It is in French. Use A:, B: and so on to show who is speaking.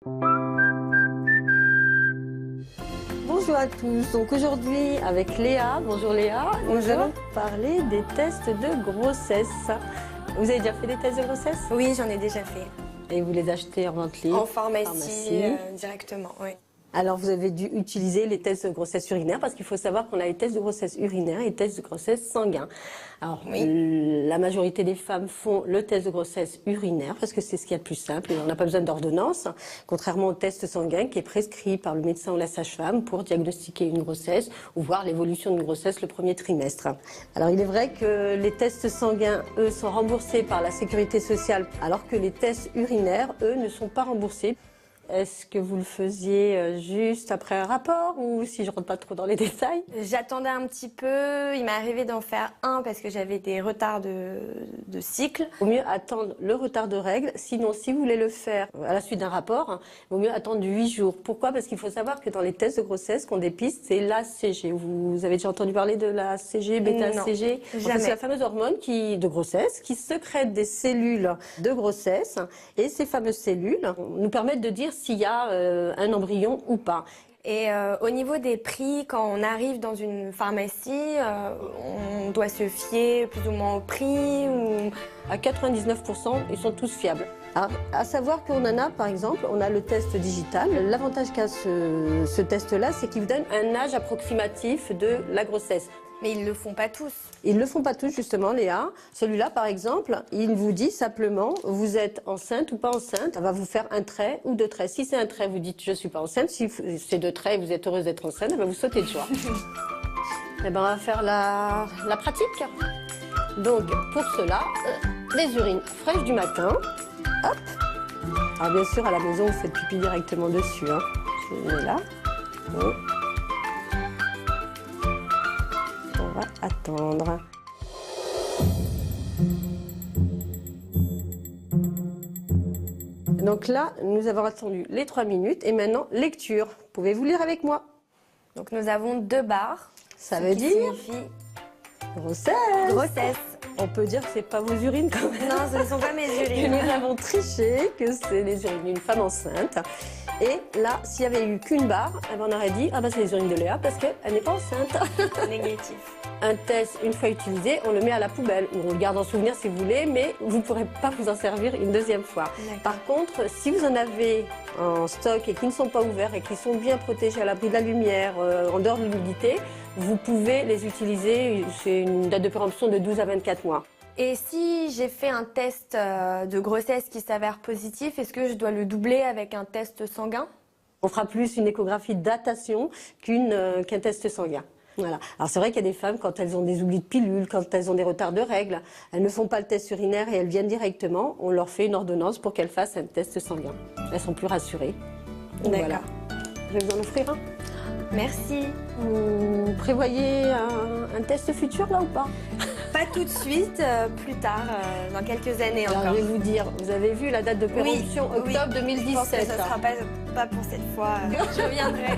A: Bonjour à tous, donc aujourd'hui avec Léa, bonjour Léa, nous allons parler des tests de grossesse. Vous avez déjà fait des tests de grossesse?
B: Oui, j'en ai déjà fait.
A: Et vous les achetez en vente libre?
B: En pharmacie. Directement, oui.
A: Alors vous avez dû utiliser les tests de grossesse urinaire parce qu'il faut savoir qu'on a les tests de grossesse urinaire et les tests de grossesse sanguin. Alors la majorité des femmes font le test de grossesse urinaire parce que c'est ce qu'il y a de plus simple et on n'a pas besoin d'ordonnance, contrairement au test sanguin qui est prescrit par le médecin ou la sage-femme pour diagnostiquer une grossesse ou voir l'évolution d'une grossesse le premier trimestre. Alors il est vrai que les tests sanguins, eux, sont remboursés par la sécurité sociale alors que les tests urinaires, eux, ne sont pas remboursés. Est-ce que vous le faisiez juste après un rapport ou si je rentre pas trop dans les détails?
B: J'attendais un petit peu, il m'est arrivé d'en faire un parce que j'avais des retards de cycle.
A: Il vaut mieux attendre le retard de règles, sinon si vous voulez le faire à la suite d'un rapport, il vaut mieux attendre 8 jours. Pourquoi? Parce qu'il faut savoir que dans les tests de grossesse qu'on dépiste, c'est l'ACG. Vous avez déjà entendu parler de l'ACG, bêta-ACG?
B: Jamais.
A: C'est la fameuse hormone de grossesse qui sécrète des cellules de grossesse et ces fameuses cellules nous permettent de dire s'il y a un embryon ou pas.
B: Et au niveau des prix, quand on arrive dans une pharmacie, on doit se fier plus ou moins au prix ou...
A: À 99%, ils sont tous fiables. Alors, à savoir qu'on en a, par exemple, on a le test digital. L'avantage qu'a ce test-là, c'est qu'il vous donne un âge approximatif de la grossesse.
B: Mais ils le font pas tous.
A: Ils ne le font pas tous, justement, Léa. Celui-là, par exemple, il vous dit simplement, vous êtes enceinte ou pas enceinte. Ça va vous faire un trait ou deux traits. Si c'est un trait, vous dites, je ne suis pas enceinte. Si c'est deux traits et vous êtes heureuse d'être enceinte, vous sautez de joie. Eh ben, on va faire la pratique. Donc, pour cela, les urines fraîches du matin. Hop. Alors, bien sûr, à la maison, vous faites pipi directement dessus. Hein. Je mets là. Oh. On va attendre. Donc là, nous avons attendu les 3 minutes et maintenant, lecture. Pouvez-vous lire avec moi?
B: Donc nous avons 2 barres.
A: Ça veut dire
B: signifie
A: grossesse.
B: grossesse.
A: On peut dire que c'est pas vos urines quand même.
B: Non, ce ne sont pas mes
A: Que
B: urines.
A: nous avons triché, que c'est les urines d'une femme enceinte. Et là, s'il n'y avait eu qu'une barre, eh ben on aurait dit, ah ben c'est les urines de Léa parce qu'elle n'est pas enceinte.
B: Négatif.
A: Un test, une fois utilisé, on le met à la poubelle ou on le garde en souvenir si vous voulez, mais vous ne pourrez pas vous en servir une deuxième fois. Par contre, si vous en avez en stock et qui ne sont pas ouverts et qui sont bien protégés à l'abri de la lumière, en dehors de l'humidité, vous pouvez les utiliser. C'est une date de péremption de 12 à 24 mois.
B: Et si j'ai fait un test de grossesse qui s'avère positif, est-ce que je dois le doubler avec un test sanguin?
A: On fera plus une échographie de datation qu'un test sanguin. Voilà. Alors c'est vrai qu'il y a des femmes, quand elles ont des oublis de pilules, quand elles ont des retards de règles, elles ne font pas le test urinaire et elles viennent directement. On leur fait une ordonnance pour qu'elles fassent un test sanguin. Elles sont plus rassurées.
B: D'accord.
A: Voilà. Je vais vous en offrir un.
B: Merci.
A: Vous prévoyez un test futur là ou pas?
B: Pas tout de suite, plus tard, dans quelques années
A: Alors,
B: encore.
A: je vais vous dire, vous avez vu la date de péremption octobre 2017.
B: Je pense que ce ne sera pas pour cette fois. Je reviendrai.